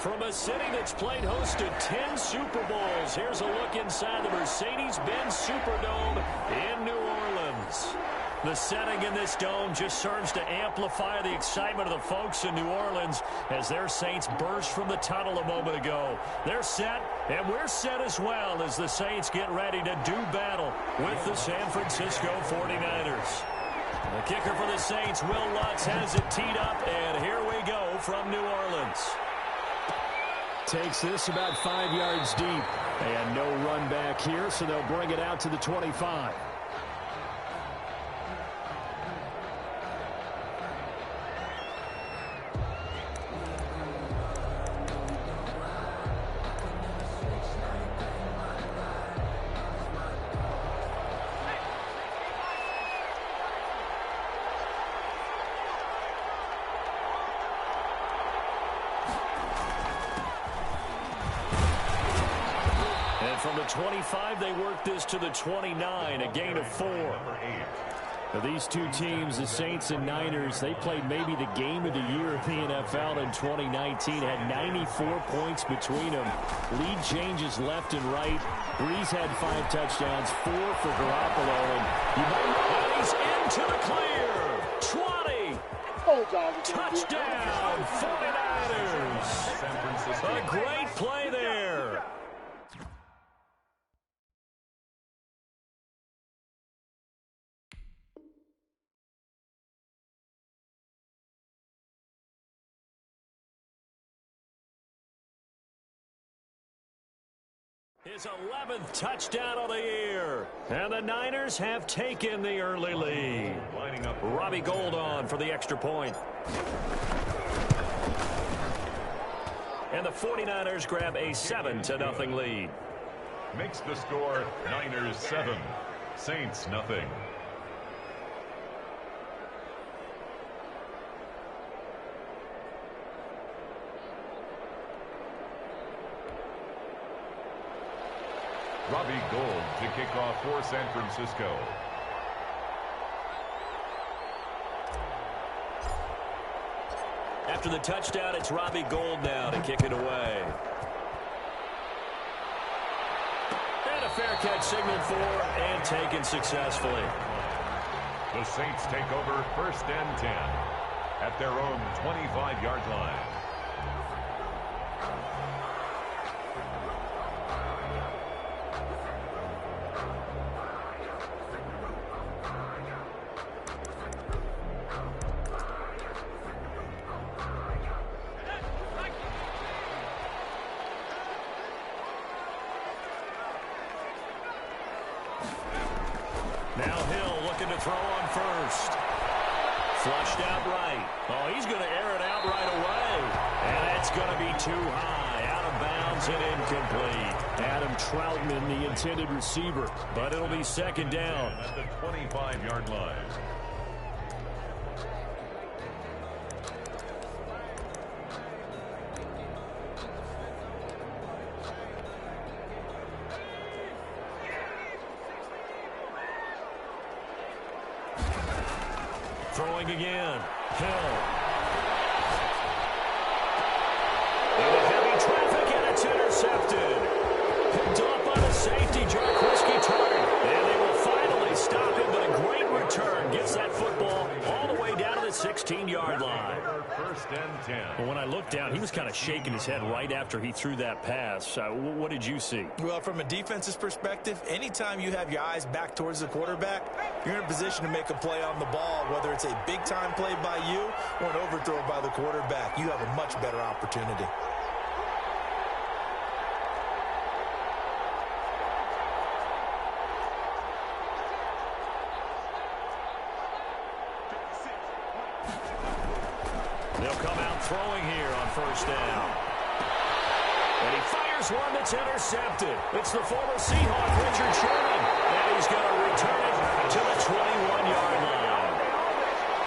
From a city that's played host to 10 Super Bowls, here's a look inside the Mercedes-Benz Superdome in New Orleans. The setting in this dome just serves to amplify the excitement of the folks in New Orleans as their Saints burst from the tunnel a moment ago. They're set, and we're set as well as the Saints get ready to do battle with the San Francisco 49ers. The kicker for the Saints, Will Lutz, has it teed up, and here we go from New Orleans. Takes this about 5 yards deep. And no run back here, so they'll bring it out to the 25. From the 25, they work this to the 29, a gain of 4. Now, these two teams, the Saints and Niners, they played maybe the game of the year in the NFL in 2019, had 94 points between them. Lead changes left and right. Breeze had 5 touchdowns, 4 for Garoppolo, and he's into the clear. 20. Touchdown, 49ers. A great play there. His 11th touchdown of the year. And the Niners have taken the early lead. Lining up Robbie Gould on for the extra point. And the 49ers grab a 7-0 lead. Makes the score Niners 7, Saints nothing. Robbie Gould to kick off for San Francisco. After the touchdown, it's Robbie Gould now to kick it away. And a fair catch signaled for and taken successfully. The Saints take over 1st and 10 at their own 25-yard line. Now Hill looking to throw on first. Flushed out right. Oh, he's going to air it out right away. And it's going to be too high. Out of bounds and incomplete. Adam Troutman, the intended receiver. But it'll be 2nd down. At the 25-yard line. Throwing again. Hill. Into heavy traffic, and it's intercepted. Picked up on a safety, Jarquiski turn. And they will finally stop him, but a great return. Gets that football all the way down to the 16-yard line. 1st and 10. Well, when I looked down, he was kind of shaking his head right after he threw that pass. What did you see? Well, from a defense's perspective, anytime you have your eyes back towards the quarterback, you're in a position to make a play on the ball, whether it's a big-time play by you or an overthrow by the quarterback. You have a much better opportunity. They'll come out throwing here on 1st down. And he fires one that's intercepted. It's the former Seahawk, Richard Sherman. And he's going to return it to the 21-yard line.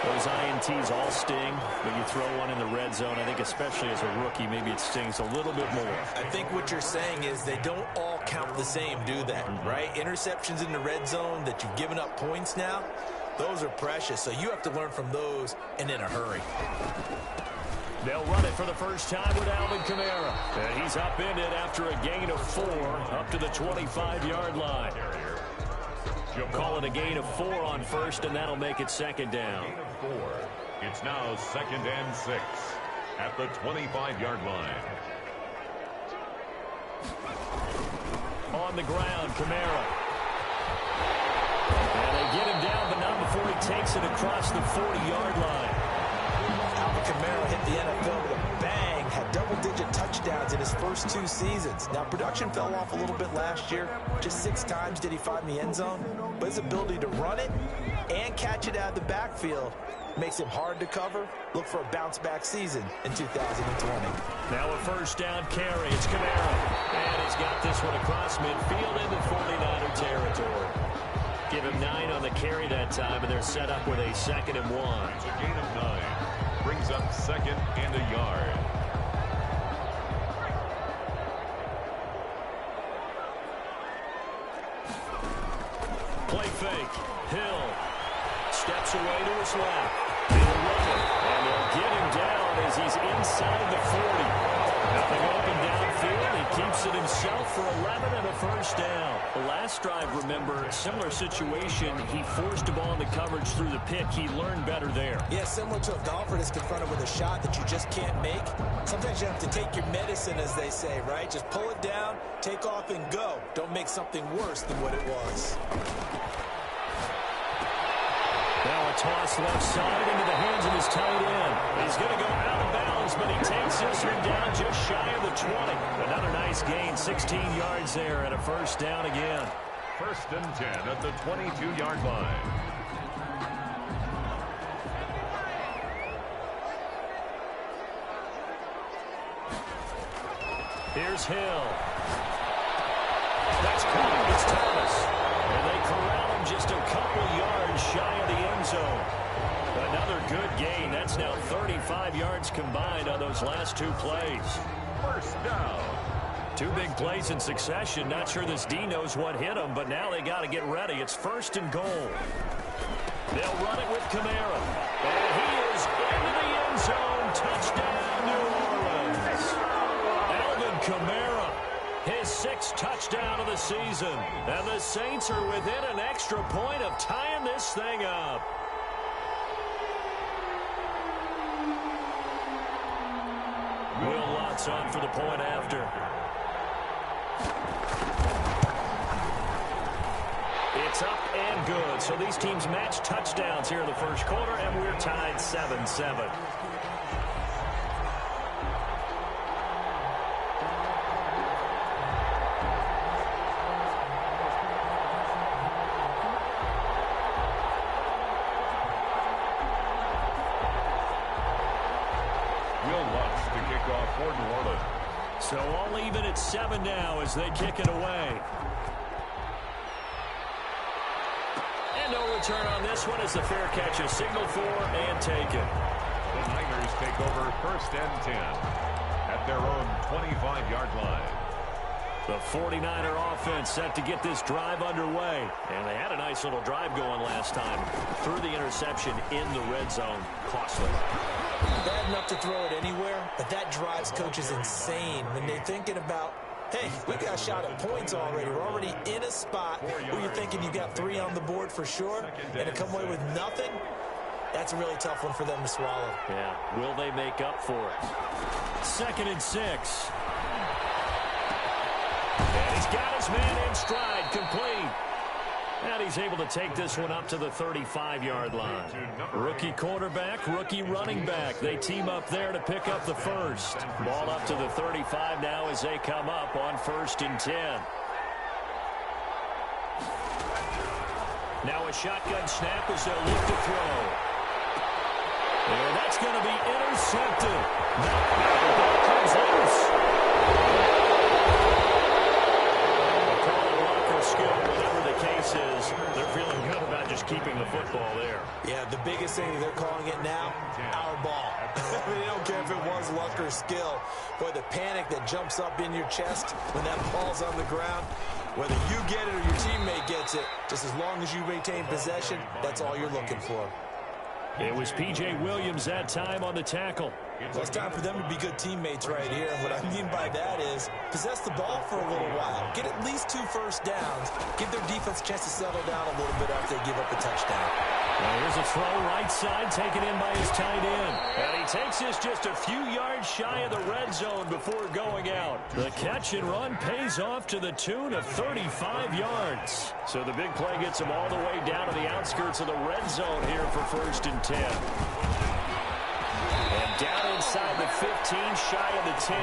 Those INTs all sting, but you throw one in the red zone. I think especially as a rookie, maybe it stings a little bit more. I think what you're saying is they don't all count the same, do they? Right? Interceptions in the red zone that you've given up points now, those are precious. So you have to learn from those and in a hurry. They'll run it for the first time with Alvin Kamara. And he's upended after a gain of 4 up to the 25-yard line. Call it a gain of 4 on first, and that'll make it second down. Gain of 4. It's now 2nd and 6 at the 25-yard line. On the ground, Kamara. And they get him down, but not before he takes it across the 40-yard line. Alvin Kamara hit the NFL with a bang, had double-digit touchdowns in his first 2 seasons. Now, production fell off a little bit last year. Just 6 times did he find the end zone. But his ability to run it and catch it out of the backfield makes him hard to cover. Look for a bounce-back season in 2020. Now a first down carry. It's Kamara. And he's got this one across midfield into 49er territory. Give him 9 on the carry that time, and they're set up with a 2nd and 1. It's a gain of 9. Brings up 2nd and a yard. Play fake. Hill steps away to his left. They'll run it, and they'll get him down as he's inside the 40. Nothing open downfield. He keeps it himself for 11 and a first down. The last drive, remember, similar situation. He forced a ball into coverage through the pick. He learned better there. Yeah, similar to a golfer that's confronted with a shot that you just can't make. Sometimes you have to take your medicine, as they say, right? Just pull it down, take off, and go. Don't make something worse than what it was. Now a toss left side into the hands of his tight end. He's going to go out of bounds, but he takes this one down just shy of the 20. Another nice gain, 16 yards there, and a first down again. 1st and 10 at the 22-yard line. Here's Hill. That's caught. It's Thomas. And they corral him just a couple yards shy of the end zone. Another good gain. That's now 35 yards combined on those last 2 plays. First down. 2 big plays in succession. Not sure this D knows what hit him, but now they got to get ready. It's 1st and goal. They'll run it with Kamara. And he is into the end zone. Touchdown, New Orleans. Alvin Kamara, his 6th touchdown of the season. And the Saints are within an extra point of tying this thing up. Will Lutz on for the point after. It's up and good. So these teams match touchdowns here in the first quarter, and we're tied 7-7. For New Orleans. So all even at 7 now as they kick it away. And no return on this one as the fair catch is signaled for and taken. The Niners take over 1st and 10 at their own 25-yard line. The 49er offense set to get this drive underway. And they had a nice little drive going last time. Threw the interception in the red zone. Costly. Bad enough to throw it anywhere, but that drives coaches insane when they're thinking about, hey, we got a shot at points already. We're already in a spot where you're thinking you got 3 on the board for sure, and to come away with nothing, that's a really tough one for them to swallow. Yeah, will they make up for it? 2nd and 6. And he's got his man in stride, complete. And he's able to take this one up to the 35-yard line. Rookie quarterback, rookie running back. They team up there to pick up the first. Ball up to the 35 now as they come up on 1st and 10. Now a shotgun snap as they'll look to throw. And that's going to be intercepted. The ball comes loose. Skill, whatever the case is, they're feeling good about just keeping the football there. Yeah, the biggest thing they're calling it now, our ball. I mean, they don't care if it was luck or skill. Boy, the panic that jumps up in your chest when that ball's on the ground, whether you get it or your teammate gets it, just as long as you maintain possession, that's all you're looking for. It was P.J. Williams that time on the tackle. Well, it's time for them to be good teammates right here. And what I mean by that is possess the ball for a little while. Get at least 2 first downs. Give their defense a chance to settle down a little bit after they give up a touchdown. Well, here's a throw right side taken in by his tight end. And he takes this just a few yards shy of the red zone before going out. The catch and run pays off to the tune of 35 yards. So the big play gets him all the way down to the outskirts of the red zone here for 1st and 10. And down inside the 15, shy of the 10.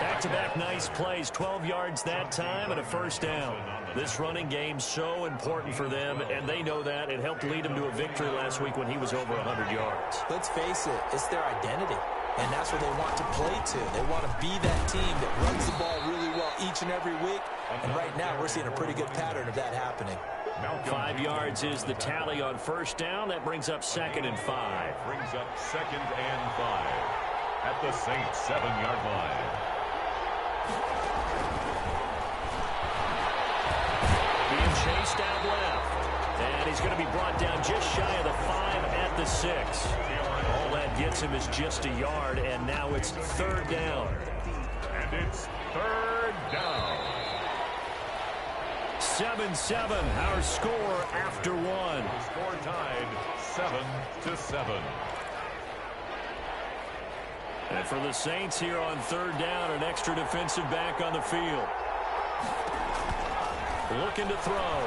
Back-to-back nice plays, 12 yards that time and a first down. This running game so important for them, and they know that. It helped lead them to a victory last week when he was over 100 yards. Let's face it, it's their identity, and that's what they want to play to. They want to be that team that runs the ball really well each and every week, and right now we're seeing a pretty good pattern of that happening. 5 yards is the tally on first down. That brings up 2nd and 5. Brings up 2nd and 5 at the Saints 7-yard line. Being chased out left. And he's going to be brought down just shy of the 5 at the 6. All that gets him is just a yard, and now it's 3rd down. And it's 3rd down. 7-7, our score after 1. The score tied 7-7. And for the Saints here on 3rd down, an extra defensive back on the field. Looking to throw.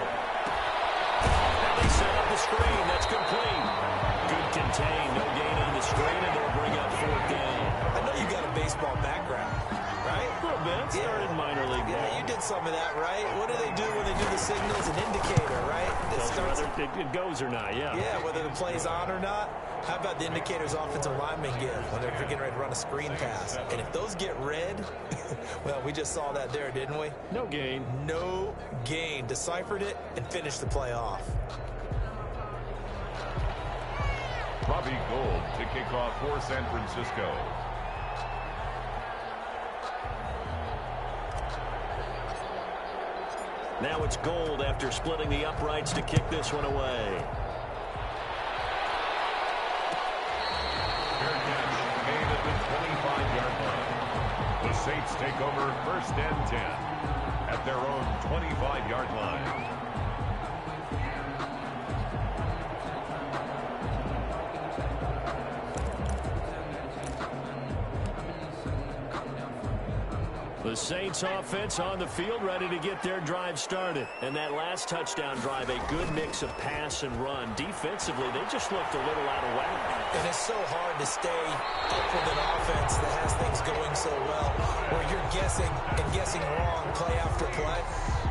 And they set up the screen. That's complete. Good contain. No gain on the screen, and they'll bring up 4th down. I know you got a baseball background, right? A little bit. Started in minor league ball. Yeah, you did some of that, right? What do they do when they do the signals? An indicator, right? Whether it goes or not, yeah. Yeah, whether the play's on or not. How about the indicators offensive linemen give when they're getting ready to run a screen pass? And if those get red, well, we just saw that there, didn't we? No gain. No gain. Deciphered it and finished the play off. Robbie Gould to kick off for San Francisco. Now it's Gould after splitting the uprights to kick this one away. Fair catch made at the 25-yard line. The Saints take over 1st and 10 at their own 25-yard line. The Saints offense on the field ready to get their drive started. And that last touchdown drive, a good mix of pass and run. Defensively, they just looked a little out of whack. And it's so hard to stay up with an offense that has things going so well, where you're guessing and guessing wrong play after play.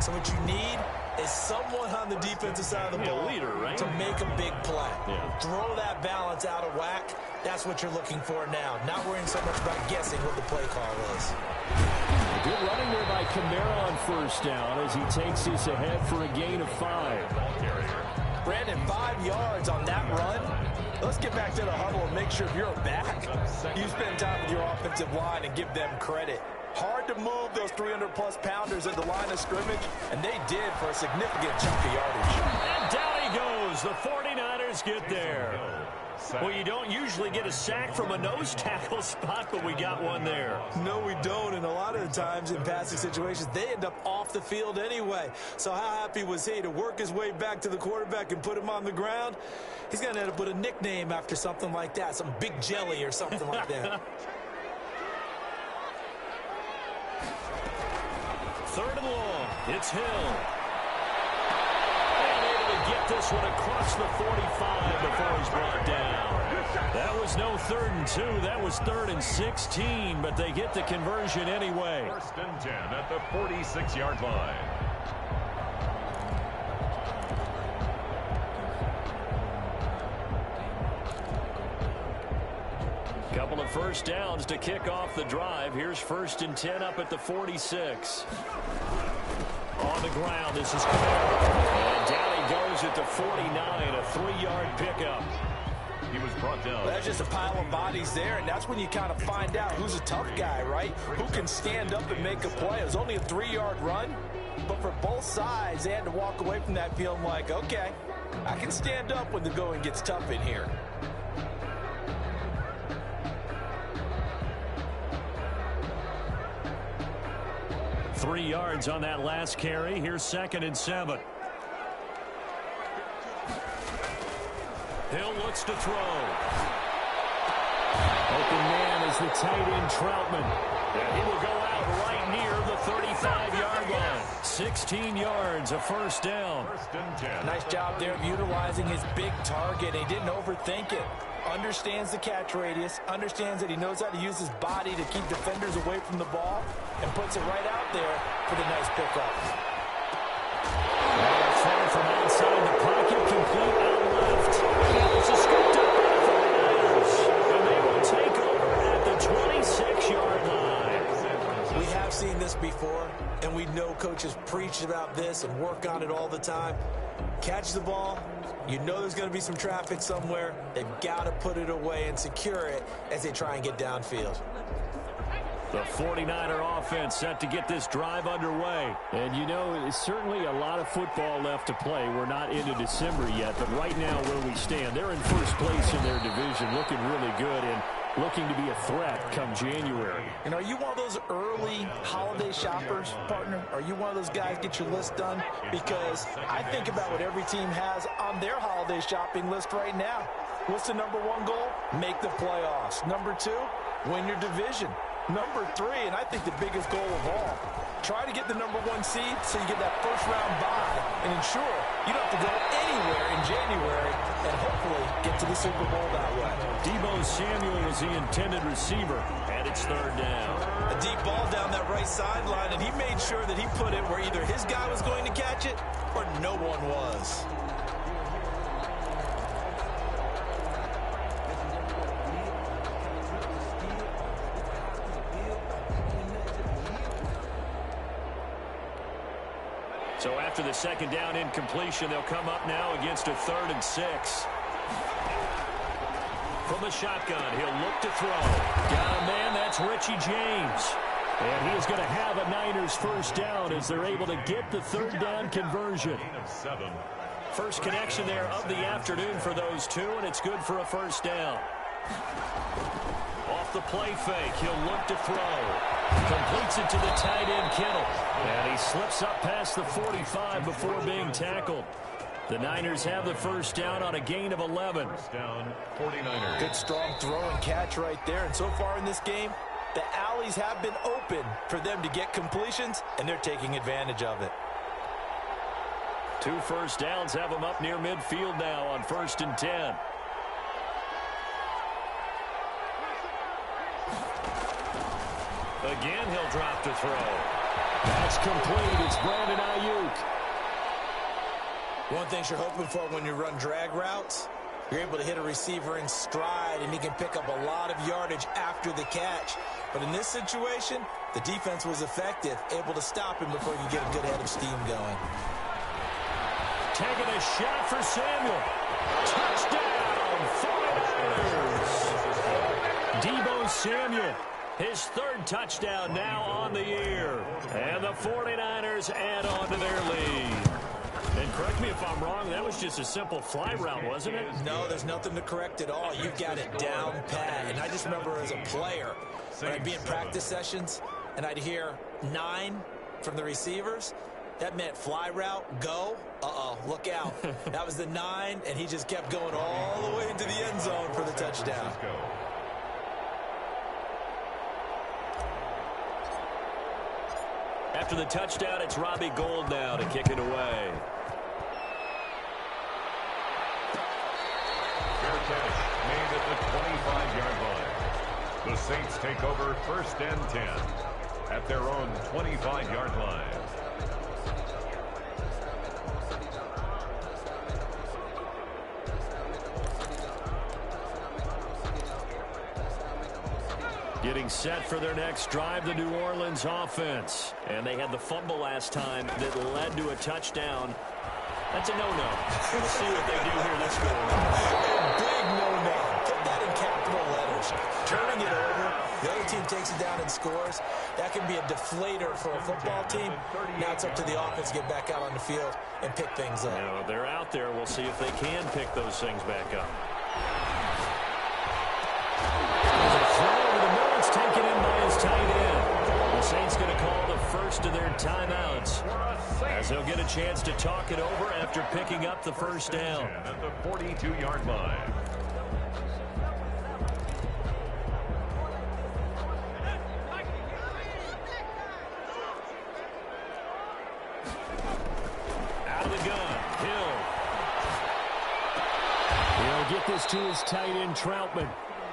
So what you need is someone on the defensive side of the ball leader, right? to make a big play. Yeah. Throw that balance out of whack. That's what you're looking for now. Not worrying so much about guessing what the play call is. Good running there by Kamara on first down as he takes this ahead for a gain of 5. Brandon, 5 yards on that run. Let's get back to the huddle and make sure if you're a back, you spend time with your offensive line and give them credit. Hard to move those 300-plus pounders at the line of scrimmage, and they did for a significant chunk of yardage. And down he goes. The 49ers get there. Well, you don't usually get a sack from a nose tackle spot, but we got one there. No, we don't, and a lot of the times in passing situations, they end up off the field anyway. So how happy was he to work his way back to the quarterback and put him on the ground? He's going to end up with a nickname after something like that, some Big Jelly or something like that. 3rd and long. It's Hill. And able to get this one across the 45 before he's brought down. That was no 3rd and 2. That was 3rd and 16, but they get the conversion anyway. 1st and 10 at the 46-yard line. Couple of first downs to kick off the drive. Here's 1st and 10 up at the 46. On the ground, this is Kamara. And down he goes at the 49, a 3-yard pickup. He was brought down. That's just a pile of bodies there, and that's when you kind of find out who's a tough guy, right? Who can stand up and make a play. It was only a 3-yard run, but for both sides, they had to walk away from that feeling like, okay, I can stand up when the going gets tough in here. 3 yards on that last carry. Here's 2nd and 7. Hill looks to throw. Open man is the tight end, Troutman. And he will go out right near the 35-yard line. 16 yards, a first down. First and 10. Nice job there of utilizing his big target. He didn't overthink it. Understands the catch radius, understands that he knows how to use his body to keep defenders away from the ball, and puts it right out there for the nice pickup. Far from outside the pocket, complete out left. It's a scooped up for the Niners, and they will take over at the 26-yard line. We have seen this before, and we know coaches preach about this and work on it all the time. Catch the ball. You know there's going to be some traffic somewhere. They've got to put it away and secure it as they try and get downfield. The 49er offense set to get this drive underway. And you know, it's certainly a lot of football left to play. We're not into December yet, but right now where we stand, they're in first place in their division, looking really good and looking to be a threat come January. And are you one of those early holiday shoppers, partner? Are you one of those guys get your list done? Because I think about what every team has on their holiday shopping list right now. What's the number 1 goal? Make the playoffs. Number 2, win your division. Number 3, and I think the biggest goal of all, try to get the number 1 seed so you get that first-round bye and ensure you don't have to go anywhere in January and hopefully get to the Super Bowl that way. Deebo Samuel was the intended receiver, and it's 3rd down. A deep ball down that right sideline, and he made sure that he put it where either his guy was going to catch it or no one was. So after the 2nd down incompletion, they'll come up now against a 3rd and 6. From the shotgun, he'll look to throw. Got a man, that's Richie James. And he is going to have a Niners first down as they're able to get the 3rd down conversion. First connection there of the afternoon for those two, and it's good for a first down. Off the play fake, he'll look to throw. Completes it to the tight end, Kittle. And he slips up past the 45 before being tackled. The Niners have the first down on a gain of 11. First down, 49ers. Good strong throw and catch right there. And so far in this game, the alleys have been open for them to get completions, and they're taking advantage of it. 2 first downs have them up near midfield now on 1st and 10. Again, he'll drop to throw. That's complete. It's Brandon Ayuk. One thing you're hoping for when you run drag routes, you're able to hit a receiver in stride, and he can pick up a lot of yardage after the catch. But in this situation, the defense was effective, able to stop him before you get a good head of steam going. Taking a shot for Samuel. Touchdown, 49ers. Deebo Samuel. His 3rd touchdown now on the year. And the 49ers add on to their lead. And correct me if I'm wrong, that was just a simple fly route, wasn't it? No, there's nothing to correct at all. You've got it down pat. And I just remember as a player, when I'd be in practice sessions and I'd hear 9 from the receivers, that meant fly route, go. Uh-oh, look out. That was the 9, and he just kept going all the way into the end zone for the touchdown. After the touchdown, it's Robbie Gould now to kick it away. Fair catch made at the 25-yard line. The Saints take over 1st and 10 at their own 25-yard line. Getting set for their next drive, the New Orleans offense. And they had the fumble last time that led to a touchdown. That's a no-no. We'll see what they do here this go. A big no-no. Put that in capital letters. Turning it over, the other team takes it down and scores. That can be a deflator for a football team. Now it's up to the offense to get back out on the field and pick things up. You know, they're out there. We'll see if they can pick those things back up. Taken in by his tight end. The Saints going to call the first first of their timeouts, as they'll get a chance to talk it over after picking up the first down. At the 42-yard line. Out of the gun, Hill. He'll get this to his tight end, Troutman.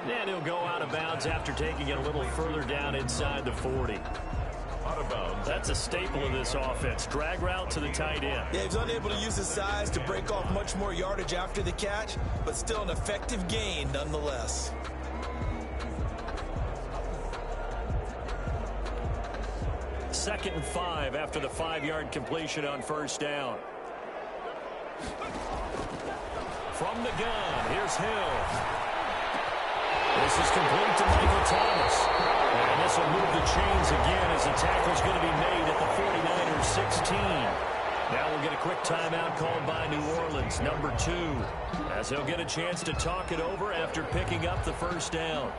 And he'll go out of bounds after taking it a little further down inside the 40. Out of bounds. That's a staple of this offense. Drag route to the tight end. Yeah, he's unable to use his size to break off much more yardage after the catch, but still an effective gain nonetheless. Second and 5 after the 5-yard completion on first down. From the gun, here's Hill. This is complete to Michael Thomas. And this will move the chains again as the tackle's going to be made at the 49ers 16. Now we'll get a quick timeout called by New Orleans, number 2, as they'll get a chance to talk it over after picking up the first down.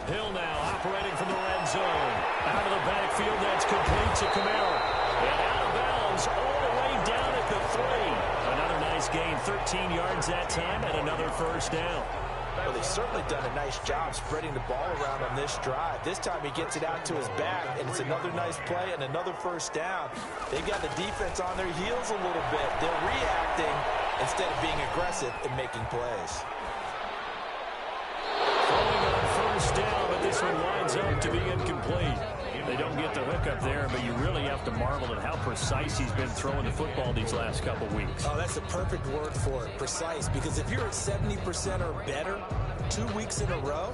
Hill now operating from the red zone. Out of the backfield, that's complete to Kamara. And out of bounds all the way down at the 3. Another nice gain, 13 yards that time, and another first down. Well, they've certainly done a nice job spreading the ball around on this drive. This time he gets it out to his back, and it's another nice play and another first down. They've got the defense on their heels a little bit. They're reacting instead of being aggressive and making plays. Throwing on first down, but this one winds up to be incomplete. They don't get the hook up there, but you really have to marvel at how precise he's been throwing the football these last couple weeks. Oh, that's a perfect word for it, precise, because if you're at 70% or better 2 weeks in a row,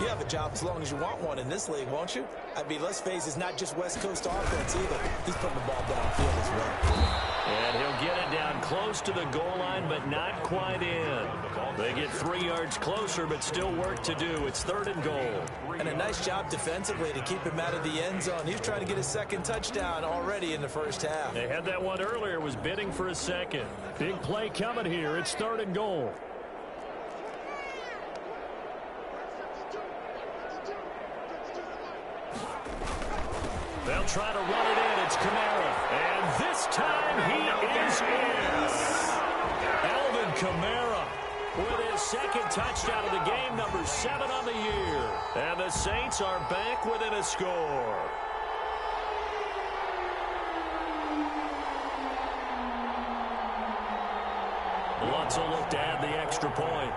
you have a job as long as you want one in this league, won't you? I mean, let's face it, it's not just West Coast offense either. He's putting the ball downfield as well. And he'll get it down close to the goal line, but not quite in. They get 3 yards closer, but still work to do. It's 3rd and goal. And a nice job defensively to keep him out of the end zone. He's trying to get his second touchdown already in the first half. They had that one earlier, was bidding for a second. Big play coming here. It's 3rd and goal. They'll try to run it in. It's Kamara. And this time he is in. Alvin Kamara with his second touchdown of the game, number 7 on the year. And the Saints are back within a score. Lutz will look to add the extra point.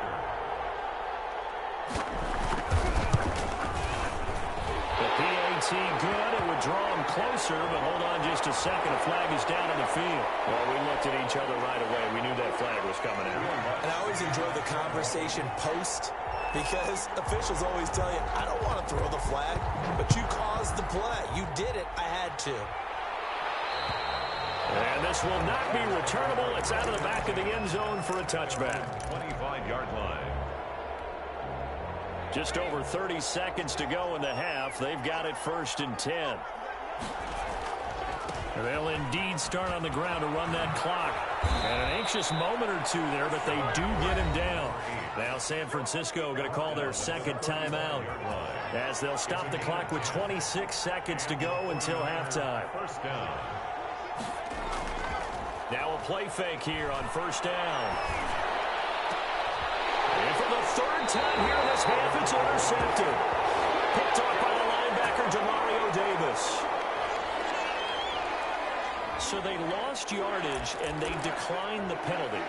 The PAT good. It would draw him closer, but hold on just a second. A flag is down on the field. Well, we looked at each other right away. We knew that flag was coming out. And I always enjoy the conversation post, because officials always tell you, I don't want to throw the flag, but you caused the play. You did it. I had to. And this will not be returnable. It's out of the back of the end zone for a touchback. 25-yard line. Just over 30 seconds to go in the half. They've got it 1st and 10. They'll indeed start on the ground to run that clock. And an anxious moment or two there, but they do get him down. Now San Francisco going to call their second timeout, as they'll stop the clock with 26 seconds to go until halftime. First down. Now a play fake here on first down. And for the 3rd time here in this half, it's intercepted. Picked off by the linebacker, Demario Davis. So they lost yardage, and they declined the penalty.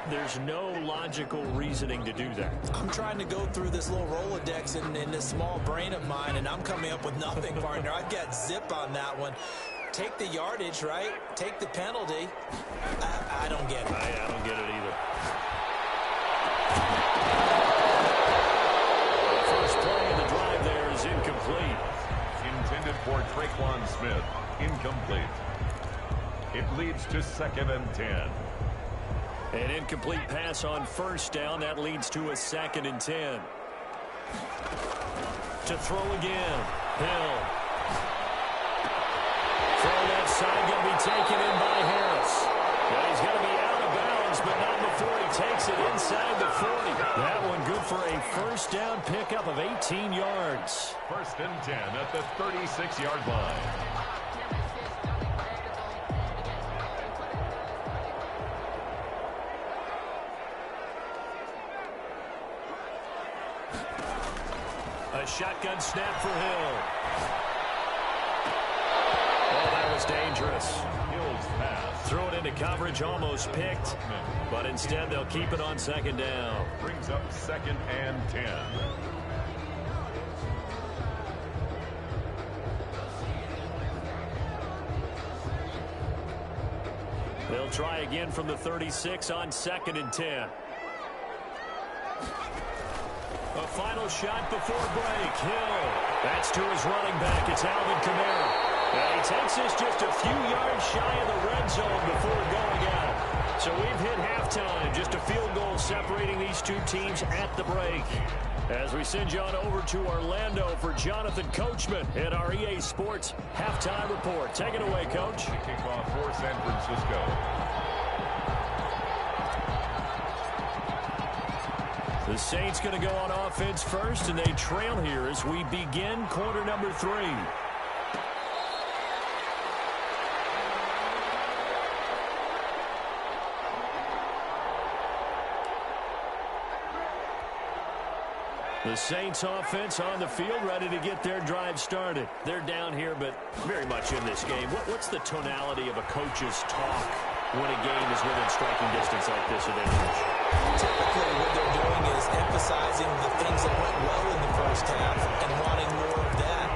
There's no logical reasoning to do that. I'm trying to go through this little Rolodex in this small brain of mine, and I'm coming up with nothing, partner. I've got zip on that one. Take the yardage, right? Take the penalty. I don't get it. I don't get it either. The first play of the drive there is incomplete. Intended for Traquan Smith. Incomplete. It leads to 2nd and 10. An incomplete pass on first down. That leads to a 2nd and 10. To throw again. Hill. Throw that side going to be taken in by Harris. Well, he's going to be out of bounds, but not before he takes it inside the 40. That one good for a first down pickup of 18 yards. First and 10 at the 36-yard line. A shotgun snap for Hill. Oh, that was dangerous. Hill's pass. Throw it into coverage, almost picked. But instead, they'll keep it on second down. Brings up second and 10. They'll try again from the 36 on second and 10. A final shot before break. Hill. That's to his running back. It's Alvin Kamara. And he takes this just a few yards shy of the red zone before going out. So we've hit halftime. Just a field goal separating these two teams at the break. As we send you on over to Orlando for Jonathan Coachman at our EA Sports Halftime Report. Take it away, Coach. Kickoff for San Francisco. The Saints going to go on offense first, and they trail here as we begin quarter number 3. The Saints offense on the field, ready to get their drive started. They're down here, but very much in this game. What's the tonality of a coach's talk when a game is within striking distance like this at Anchorage? Typically, what they're doing is emphasizing the things that went well in the first half and wanting more of that.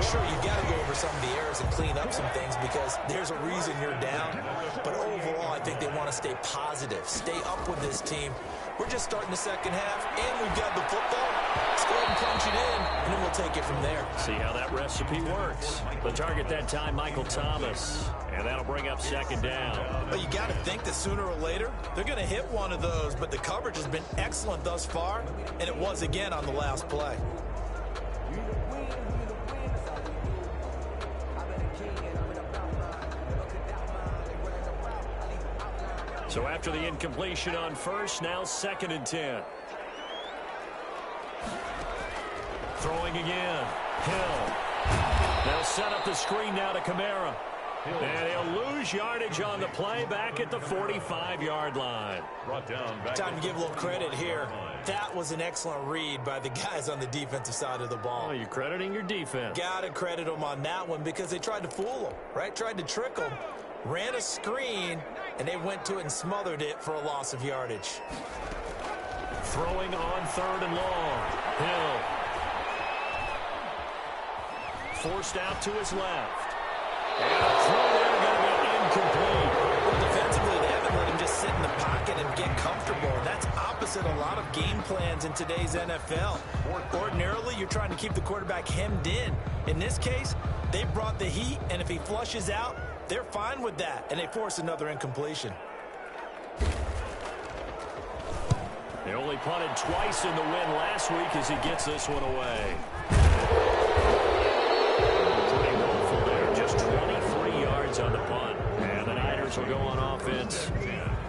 Sure, you've got to go over some of the errors and clean up some things because there's a reason you're down. But overall, I think they want to stay positive, stay up with this team. We're just starting the second half, and we've got the football. Let's go ahead and punch it in, and then we'll take it from there. See how that recipe works. The target that time, Michael Thomas. And that'll bring up second down. But you got to think that sooner or later, they're going to hit one of those. But the coverage has been excellent thus far, and it was again on the last play. So after the incompletion on first, now second and 10. Throwing again. Hill. They'll set up the screen now to Kamara. And he'll lose yardage on the play back at the 45-yard line. Brought down back. Time to give a little credit here. That was an excellent read by the guys on the defensive side of the ball. Oh, you're crediting your defense. Got to credit them on that one because they tried to fool them, right? Tried to trick them. Ran a screen, and they went to it and smothered it for a loss of yardage. Throwing on third and long. Hill. Forced out to his left. And a throw there going to be incomplete. Well, defensively, they haven't let him just sit in the pocket and get comfortable. And that's opposite a lot of game plans in today's NFL. Ordinarily, you're trying to keep the quarterback hemmed in. In this case, they brought the heat, and if he flushes out, they're fine with that, and they force another incompletion. They only punted twice in the win last week as he gets this one away. Pretty willful there, just 23 yards on the punt. And the Niners will go on offense,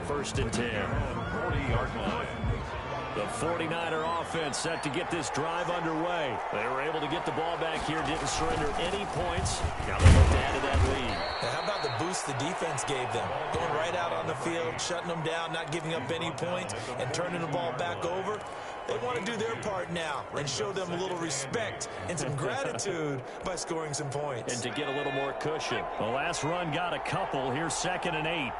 first and 10. 40-yard line. The 49er offense set to get this drive underway. They were able to get the ball back here, didn't surrender any points. Now they look to add to that lead. Now, how about the boost the defense gave them? Going right out on the field, shutting them down, not giving up any points, and turning the ball back over. They want to do their part now and show them a little respect and some gratitude by scoring some points. And to get a little more cushion. The last run got a couple. Here's second and 8.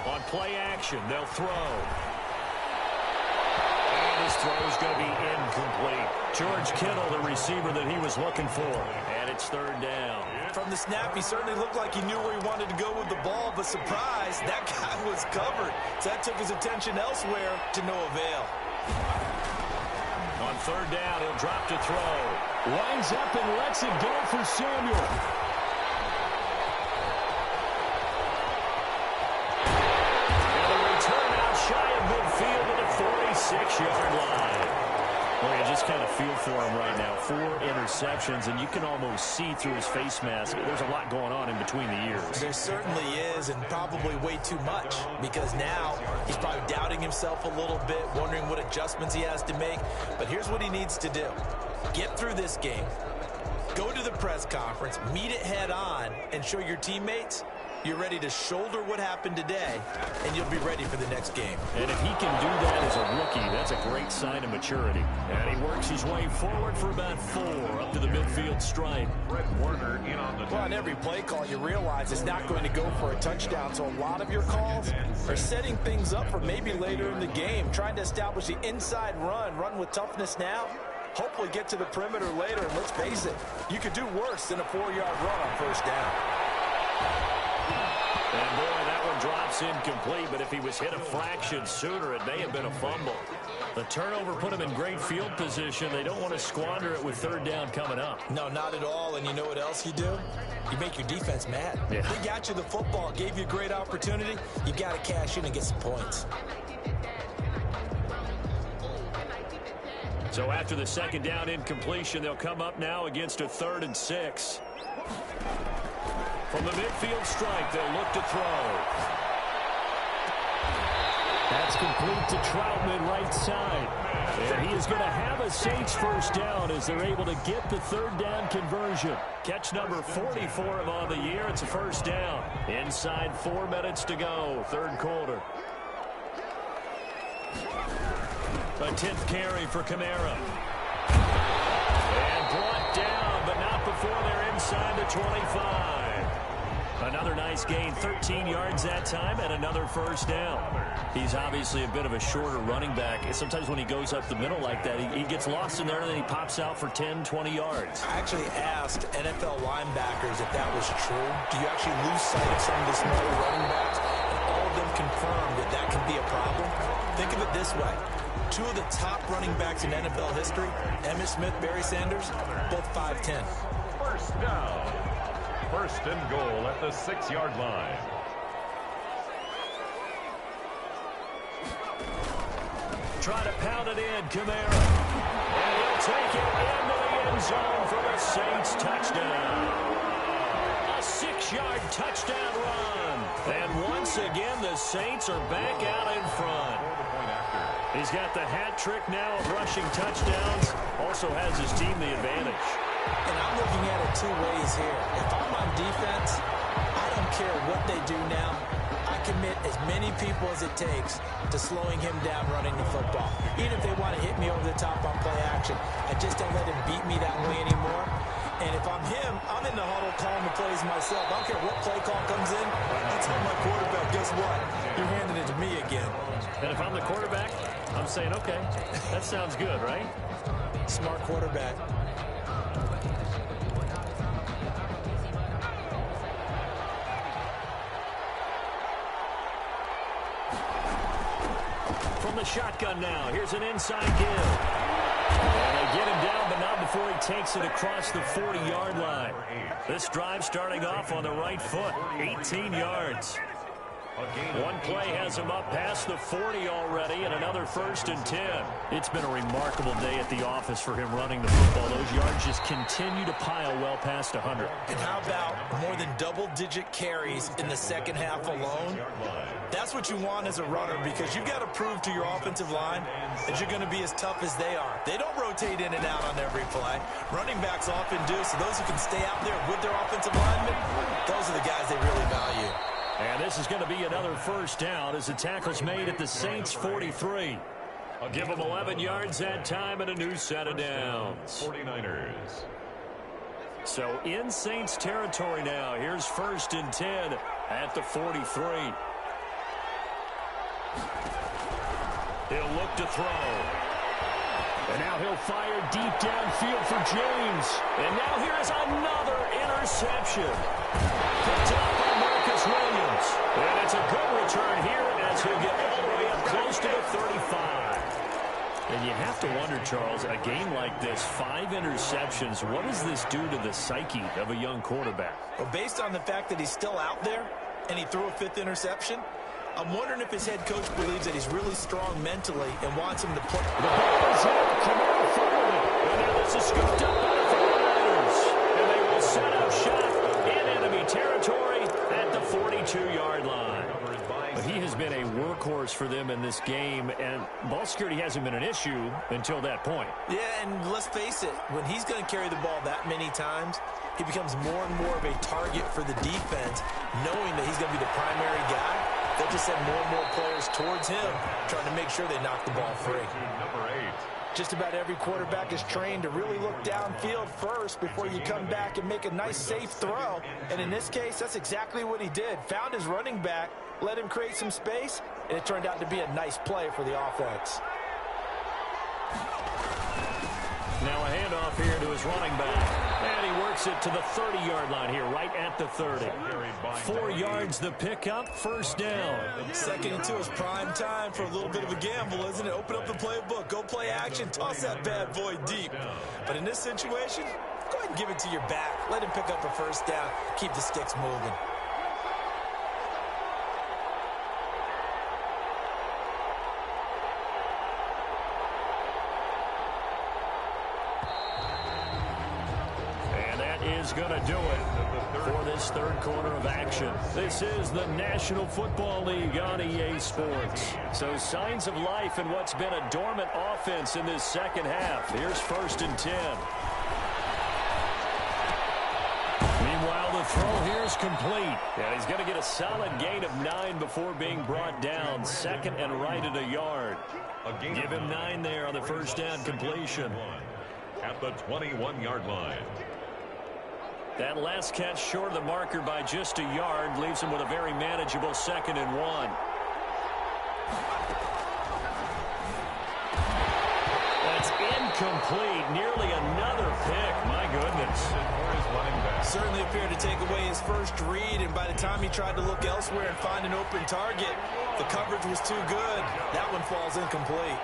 On play action, they'll throw. And his throw is going to be incomplete. George Kittle, the receiver that he was looking for. And it's third down. From the snap, he certainly looked like he knew where he wanted to go with the ball, but surprise, that guy was covered. So that took his attention elsewhere to no avail. On third down, he'll drop to throw. Lines up and lets it go for Samuel. And a return out shy of midfield at the 46-yard line. Well, you just kind of feel for him right now. 4 interceptions, and you can almost see through his face mask. There's a lot going on in between the ears. There certainly is, and probably way too much, because now he's probably doubting himself a little bit, wondering what adjustments he has to make. But here's what he needs to do. Get through this game, go to the press conference, meet it head on, and show your teammates you're ready to shoulder what happened today, and you'll be ready for the next game. And if he can do that as a rookie, that's a great sign of maturity. And he works his way forward for about 4 up to the midfield stripe. Warner in on the well, on every play call, you realize it's not going to go for a touchdown, so a lot of your calls are setting things up for maybe later in the game, trying to establish the inside run with toughness now. Hopefully get to the perimeter later, and let's face it, you could do worse than a 4-yard run on first down. And boy, that one drops incomplete, but if he was hit a fraction sooner, it may have been a fumble. The turnover put him in great field position. They don't want to squander it with 3rd down coming up. No, not at all, and you know what else you do? You make your defense mad. Yeah. They got you the football, gave you a great opportunity. You got to cash in and get some points. So after the 2nd down incompletion, they'll come up now against a 3rd and 6. From the midfield stripe, they'll look to throw. That's complete to Troutman, right side. And he is going to have a Saints first down as they're able to get the 3rd down conversion. Catch number 44 for him on the year. It's a first down. Inside 4 minutes to go, 3rd quarter. A 10th carry for Kamara. And brought down, but not before they're inside the 25. Another nice gain, 13 yards that time, and another first down. He's obviously a bit of a shorter running back. Sometimes when he goes up the middle like that, he gets lost in there, and then he pops out for 10, 20 yards. I actually asked NFL linebackers if that was true. Do you actually lose sight of some of the smaller running backs? And all of them confirmed that that can be a problem. Think of it this way. 2 of the top running backs in NFL history, Emmitt Smith, Barry Sanders, both 5'10". first down. 1st and goal at the 6-yard line. Try to pound it in, Kamara. And he'll take it into the end zone for the Saints touchdown. A 6-yard touchdown run. And once again, the Saints are back out in front. He's got the hat trick now of rushing touchdowns. Also has his team the advantage. And I'm looking at it 2 ways here. If I'm on defense, I don't care what they do now. I commit as many people as it takes to slowing him down running the football. Even if they want to hit me over the top on play action, I just don't let him beat me that way anymore. And if I'm him, I'm in the huddle calling the plays myself. I don't care what play call comes in. I tell my quarterback, guess what? You're handing it to me again. And if I'm the quarterback, I'm saying, okay, that sounds good, right? Smart quarterback. From the shotgun now, here's an inside give. And they get him down, but not before he takes it across the 40-yard line. This drive starting off on the right foot, 18 yards. One play has him up past the 40 already, and another 1st and 10. It's been a remarkable day at the office for him running the football. Those yards just continue to pile well past 100. And how about more than double-digit carries in the 2nd half alone? That's what you want as a runner, because you've got to prove to your offensive line that you're going to be as tough as they are. They don't rotate in and out on every play. Running backs often do, so those who can stay out there with their offensive linemen, those are the guys they really value. And this is going to be another first down as the tackle's made at the Saints' 43. I'll give them 11 yards that time and a new set of downs. 49ers. So in Saints territory now. Here's 1st and 10 at the 43. He'll look to throw. And now he'll fire deep downfield for James. And now here is another interception. Picked up by Marcus Williams. And it's a good return here as he'll get all the way up close to the 35. And you have to wonder, Charles, a game like this, 5 interceptions, what does this do to the psyche of a young quarterback? Well, based on the fact that he's still out there and he threw a 5th interception, I'm wondering if his head coach believes that he's really strong mentally and wants him to play. The ball is out. Kamara followed it. And now this is scooped up by the 49ers. And they will set up shop in enemy territory at the 42-yard line. But he has been a workhorse for them in this game, and ball security hasn't been an issue until that point. Yeah, and let's face it, when he's going to carry the ball that many times, he becomes more and more of a target for the defense, knowing that he's going to be the primary guy. They'll just send more and more players towards him, trying to make sure they knock the ball free. Number 8. Just about every quarterback is trained to really look downfield first before you come back and make a nice, safe throw. And in this case, that's exactly what he did. Found his running back, let him create some space, and it turned out to be a nice play for the offense. Now a handoff here to his running back. And he works it to the 30-yard line here, right at the 30. 4 yards the pickup, first down. 2nd and 2 is prime time for a little bit of a gamble, isn't it? Open up the playbook, go play action, toss that bad boy deep. But in this situation, go ahead and give it to your back. Let him pick up a first down, keep the sticks moving. Is going to do it for this third quarter of action. This is the National Football League on EA Sports. So signs of life in what's been a dormant offense in this second half. Here's 1st and 10. Meanwhile, the throw here is complete. And he's going to get a solid gain of 9 before being brought down. 2nd and right at a yard. Give him 9 there on the first down completion. At the 21-yard line. That last catch short of the marker by just a yard leaves him with a very manageable 2nd and 1. That's incomplete. Nearly another pick. My goodness. Certainly appeared to take away his first read, and by the time he tried to look elsewhere and find an open target, the coverage was too good. That one falls incomplete.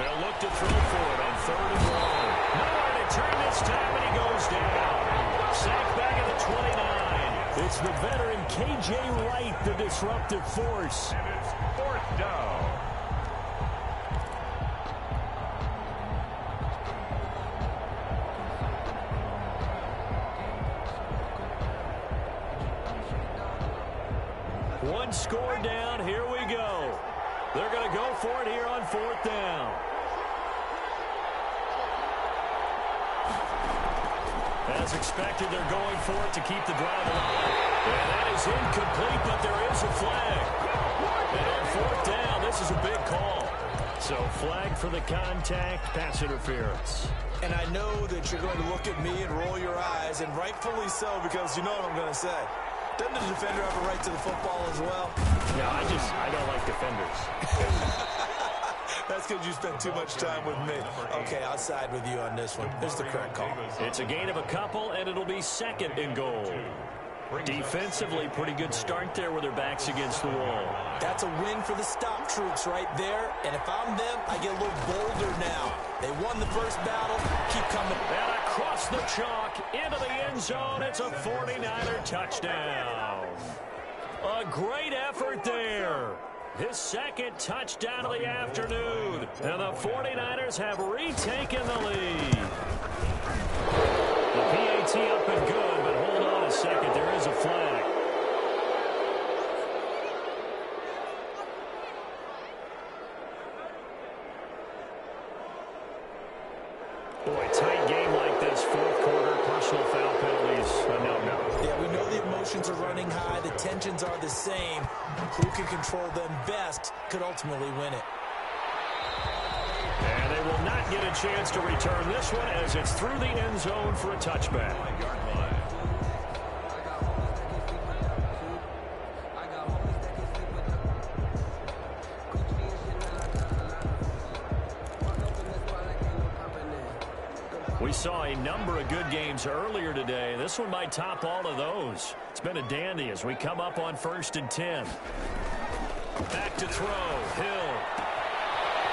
They'll look to throw for it on 3rd and 1. Nowhere to turn this time, and he goes down. Sacked back at the 29. It's the veteran K.J. Wright, the disruptive force. And it's 4th down. One score down. Here we go. They're going to go for it here on 4th down. As expected, they're going for it to keep the drive alive. And that is incomplete, but there is a flag. And on 4th down, this is a big call. So flag for the contact, pass interference. And I know that you're going to look at me and roll your eyes, and rightfully so, because you know what I'm going to say. Doesn't the defender have a right to the football as well? No, I don't like defenders. That's because you spent too much time with me. Okay, I'll side with you on this one. This is the correct call. It's a gain of a couple, and it'll be 2nd and goal. Defensively, pretty good start there with their backs against the wall. That's a win for the stop troops right there. And if I'm them, I get a little bolder now. They won the first battle. Keep coming. And across the chalk, into the end zone. It's a 49er touchdown. A great effort there. His 2nd touchdown of the afternoon. And the 49ers have retaken the lead. The PAT up and good, but hold on a second. There is a flag. Boy, tight game like this, 4th quarter, personal foul penalties. No. Yeah, we know the emotions are running high. The tensions are the same. Who can control them best could ultimately win it. And they will not get a chance to return this one as it's through the end zone for a touchback. We saw a number of good games earlier today. This one might top all of those. It's been a dandy as we come up on 1st and 10. Back to throw. Hill.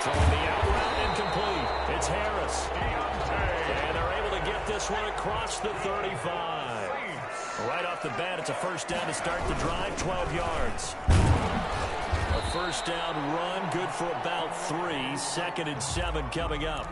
Throwing the out route incomplete. It's Harris. And they're able to get this one across the 35. Right off the bat, it's a first down to start the drive, 12 yards. A first down run, good for about 3. 2nd and 7 coming up.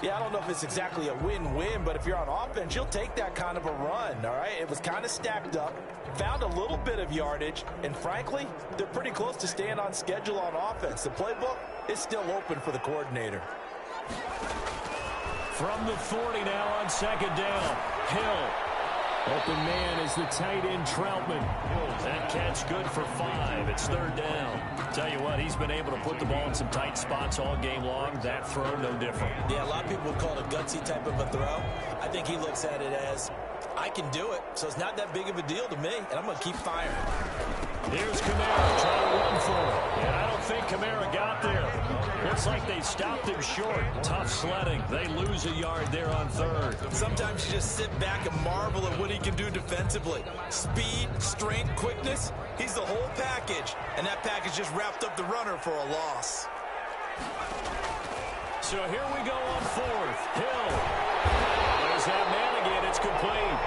Yeah, I don't know if it's exactly a win-win, but if you're on offense, you'll take that kind of a run, all right? It was kind of stacked up, found a little bit of yardage, and frankly, they're pretty close to staying on schedule on offense. The playbook is still open for the coordinator. From the 40 now on 2nd down, Hill. Open man is the tight end, Troutman. That catch good for 5. It's 3rd down. Tell you what, he's been able to put the ball in some tight spots all game long. That throw, no different. Yeah, a lot of people would call it a gutsy type of a throw. I think he looks at it as, I can do it, so it's not that big of a deal to me, and I'm going to keep firing. Here's Kamara trying to run for it. And I don't think Kamara got there. Looks like they stopped him short. Tough sledding. They lose a yard there on 3rd. Sometimes you just sit back and marvel at what he can do defensively. Speed, strength, quickness. He's the whole package. And that package just wrapped up the runner for a loss. So here we go on 4th. Hill. There's that man again. It's complete.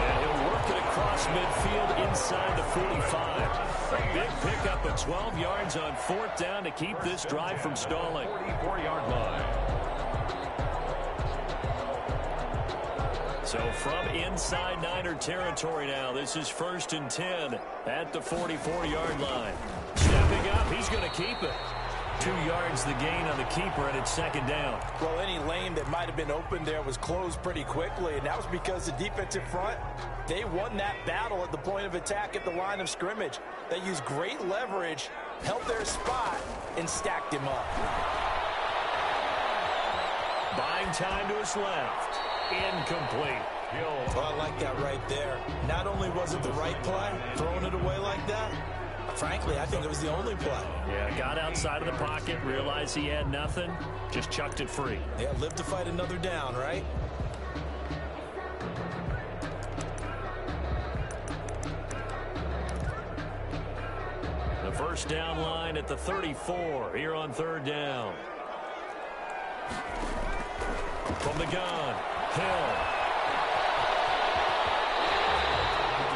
And he'll work it across midfield inside the 45. A big pickup of 12 yards on 4th down to keep this drive from stalling. 44-yard line. So from inside Niner territory now, this is 1st and 10 at the 44-yard line. Stepping up, he's going to keep it. 2 yards the gain on the keeper, and it's 2nd down. Well, any lane that might have been open there was closed pretty quickly, and that was because the defensive front, they won that battle at the point of attack at the line of scrimmage. They used great leverage, held their spot, and stacked him up. Buying time to his left. Incomplete. Oh, I like that right there. Not only was it the right play, throwing it away like that, frankly, I think it was the only play. Yeah, got outside of the pocket, realized he had nothing, just chucked it free. Yeah, live to fight another down, right? The first down line at the 34 here on 3rd down. From the gun, Hill.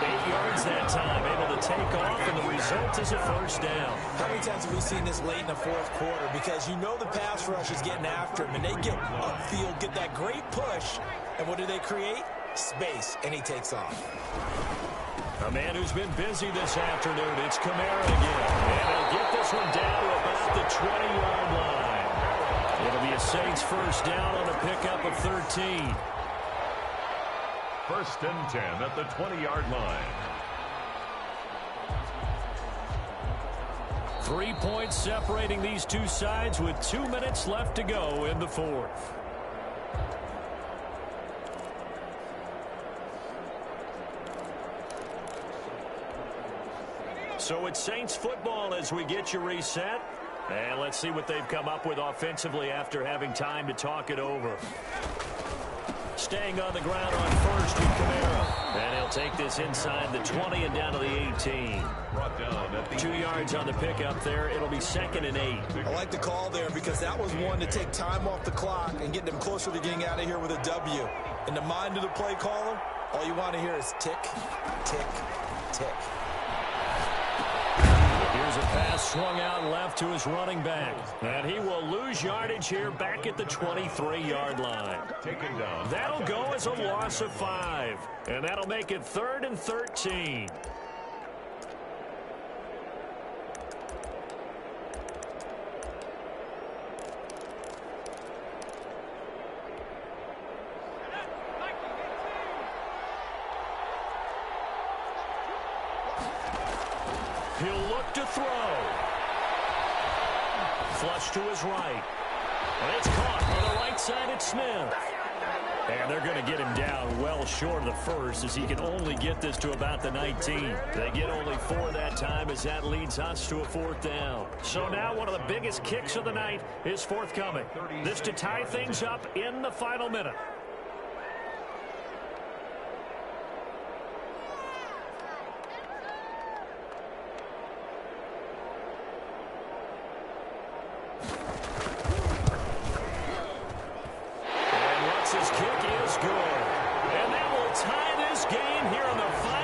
8 yards that time, able to take off, and the result is a first down. How many times have we seen this late in the 4th quarter? Because you know the pass rush is getting after him, and they get upfield, get that great push, and what do they create? Space, and he takes off. A man who's been busy this afternoon, it's Kamara again. And he'll get this one down to about the 20-yard line. It'll be a Saints first down on a pickup of 13. 1st and 10 at the 20-yard line. 3 points separating these two sides with 2 minutes left to go in the 4th. So it's Saints football as we get you reset. And let's see what they've come up with offensively after having time to talk it over. Staying on the ground on 1st with Kamara. And he'll take this inside the 20 and down to the 18. Brought down at the 2 yards on the pickup there. It'll be 2nd and 8. I like the call there because that was one to take time off the clock and get them closer to getting out of here with a W. In the mind of the play caller, all you want to hear is tick, tick, tick. Here's a pass swung out left to his running back. And he will lose yardage here back at the 23-yard line. taken down. That'll go as a loss of 5. And that'll make it 3rd and 13. He'll look to throw. Flush to his right. And it's caught on the right side at Smith. And they're going to get him down well short of the first as he can only get this to about the 19. They get only 4 that time as that leads us to a 4th down. So now one of the biggest kicks of the night is forthcoming. This to tie things up in the final minute. His kick is good. And that will tie this game here in the final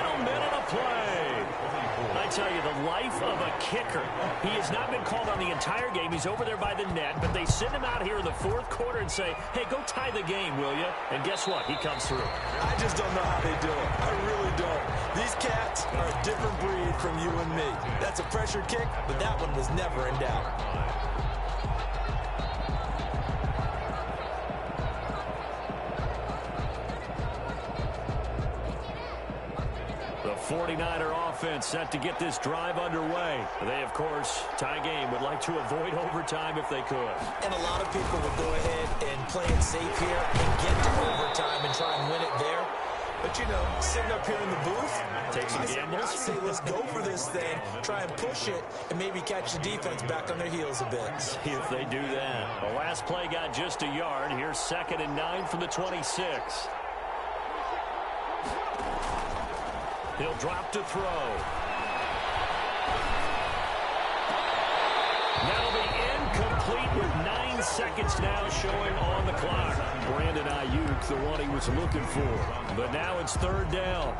life of a kicker. He has not been called on the entire game. He's over there by the net, but they send him out here in the fourth quarter and say, hey, go tie the game, will you? And guess what? He comes through. I just don't know how they do it. I really don't. These cats are a different breed from you and me. That's a pressure kick, but that one was never in doubt. The 49er offense set to get this drive underway. They, of course, tie game, would like to avoid overtime if they could. And a lot of people would go ahead and play it safe here and get to overtime and try and win it there. But, you know, sitting up here in the booth, take some gambles. I say let's go for this thing, try and push it, and maybe catch the defense back on their heels a bit. See if they do that. The last play got just a yard. Here's 2nd and 9 from the 26. He'll drop to throw. That'll be incomplete with 9 seconds now showing on the clock. Brandon Ayuk, the one he was looking for. But now it's 3rd down.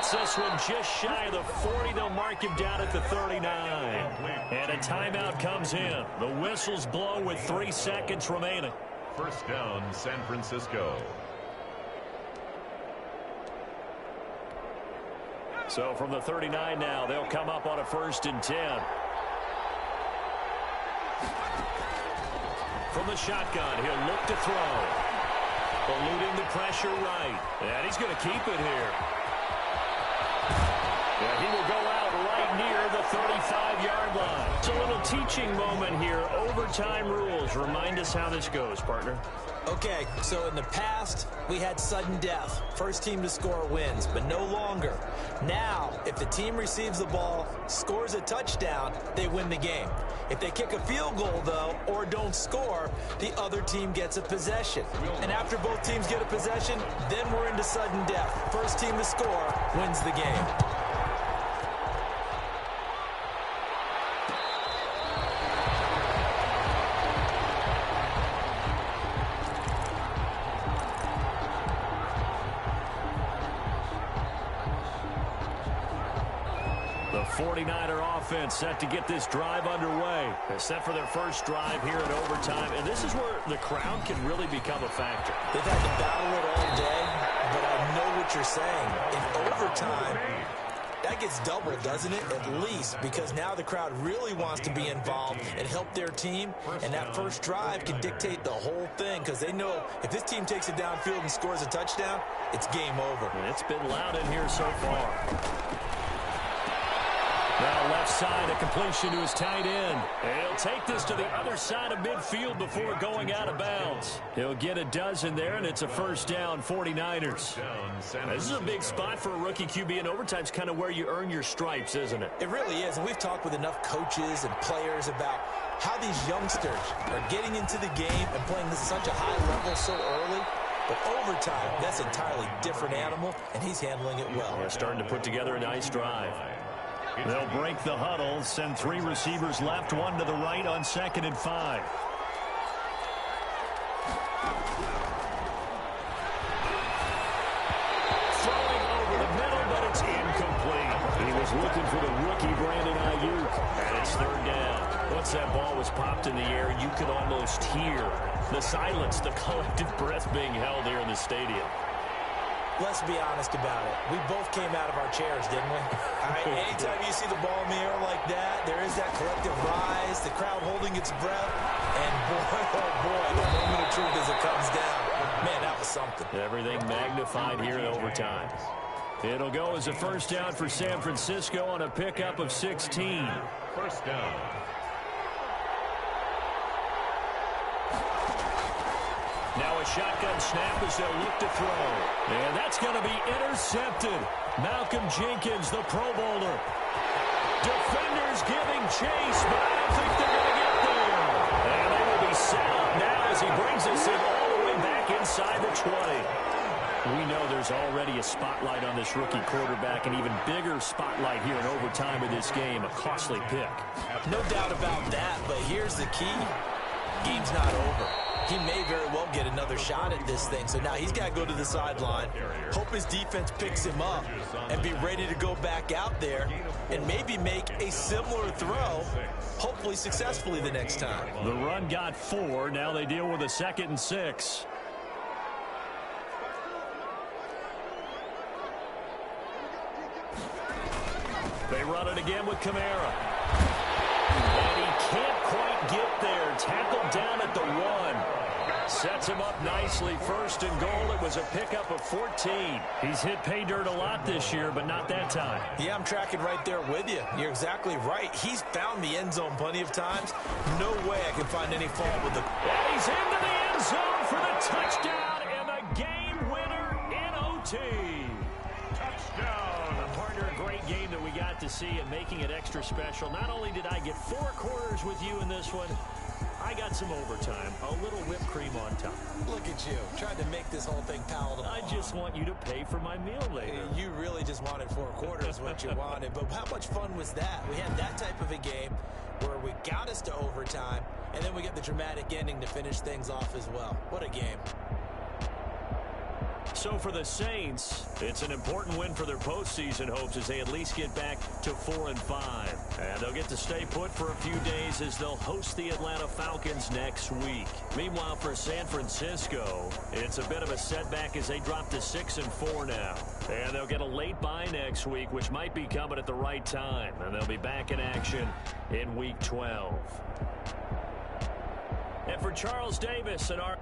This one just shy of the 40. They'll mark him down at the 39. And a timeout comes in. The whistles blow with 3 seconds remaining. 1st down, San Francisco. So from the 39 now, they'll come up on a 1st and 10. From the shotgun, he'll look to throw. Eluding the pressure right. And he's going to keep it here. Yeah, he will go out right near the 35-yard line. It's a little teaching moment here. Overtime rules. Remind us how this goes, partner. Okay, so in the past, we had sudden death. First team to score wins, but no longer. Now, if the team receives the ball, scores a touchdown, they win the game. If they kick a field goal, though, or don't score, the other team gets a possession. And after both teams get a possession, then we're into sudden death. First team to score wins the game. The 49er offense set to get this drive underway. They're set for their first drive here in overtime, and this is where the crowd can really become a factor. They've had to battle it all day, but I know what you're saying. In overtime, that gets doubled, doesn't it? At least, because now the crowd really wants to be involved and help their team, and that first drive can dictate the whole thing, because they know if this team takes it downfield and scores a touchdown, it's game over. And it's been loud in here so far. Now left side, a completion to his tight end. He'll take this to the other side of midfield before going out of bounds. He'll get a dozen there, and it's a 1st down, 49ers. This is a big spot for a rookie QB, and overtime's kind of where you earn your stripes, isn't it? It really is, and we've talked with enough coaches and players about how these youngsters are getting into the game and playing this at such a high level so early. But overtime, that's an entirely different animal, and he's handling it well. They're starting to put together a nice drive. They'll break the huddle, send 3 receivers left, 1 to the right on 2nd and 5. Throwing over the middle, but it's incomplete. He was looking for the rookie Brandon Ayuk, and it's 3rd down. Once that ball was popped in the air, you could almost hear the silence, the collective breath being held here in the stadium. Let's be honest about it. We both came out of our chairs, didn't we? All right, anytime you see the ball in the air like that, there is that collective rise, the crowd holding its breath, and boy, oh boy, the moment of truth as it comes down. Man, that was something. Everything magnified here in overtime. It'll go as a 1st down for San Francisco on a pickup of 16. 1st down. Now a shotgun snap as they'll look to throw. And that's going to be intercepted. Malcolm Jenkins, the Pro Bowler. Defenders giving chase, but I don't think they're going to get there. And they will be set up now as he brings us in all the way back inside the 20. We know there's already a spotlight on this rookie quarterback, an even bigger spotlight here in overtime of this game, a costly pick. No doubt about that, but here's the key. Game's not over. He may very well get another shot at this thing, so now he's got to go to the sideline, hope his defense picks him up, and be ready to go back out there and maybe make a similar throw, hopefully successfully the next time. The run got 4. Now they deal with a 2nd and 6. They run it again with Kamara. And he can't quite get there. Tackled down at the 1. Sets him up nicely. 1st and goal. It was a pickup of 14. He's hit pay dirt a lot this year, but not that time. Yeah, I'm tracking right there with you. You're exactly right. He's found the end zone plenty of times. No way I can find any fault with the... And he's into the end zone for the touchdown and the game winner in OT. Touchdown. Partner, a great game that we got to see and making it extra special. Not only did I get 4 quarters with you in this one, I got some overtime, a little whipped cream on top. Look at you, trying to make this whole thing palatable. I just want you to pay for my meal later. You really just wanted 4 quarters, what you wanted. But how much fun was that? We had that type of a game where we got us to overtime, and then we get the dramatic ending to finish things off as well. What a game. So for the Saints, it's an important win for their postseason hopes as they at least get back to 4-5. And they'll get to stay put for a few days as they'll host the Atlanta Falcons next week. Meanwhile, for San Francisco, it's a bit of a setback as they drop to 6-4 now. And they'll get a late bye next week, which might be coming at the right time. And they'll be back in action in Week 12. And for Charles Davis and our...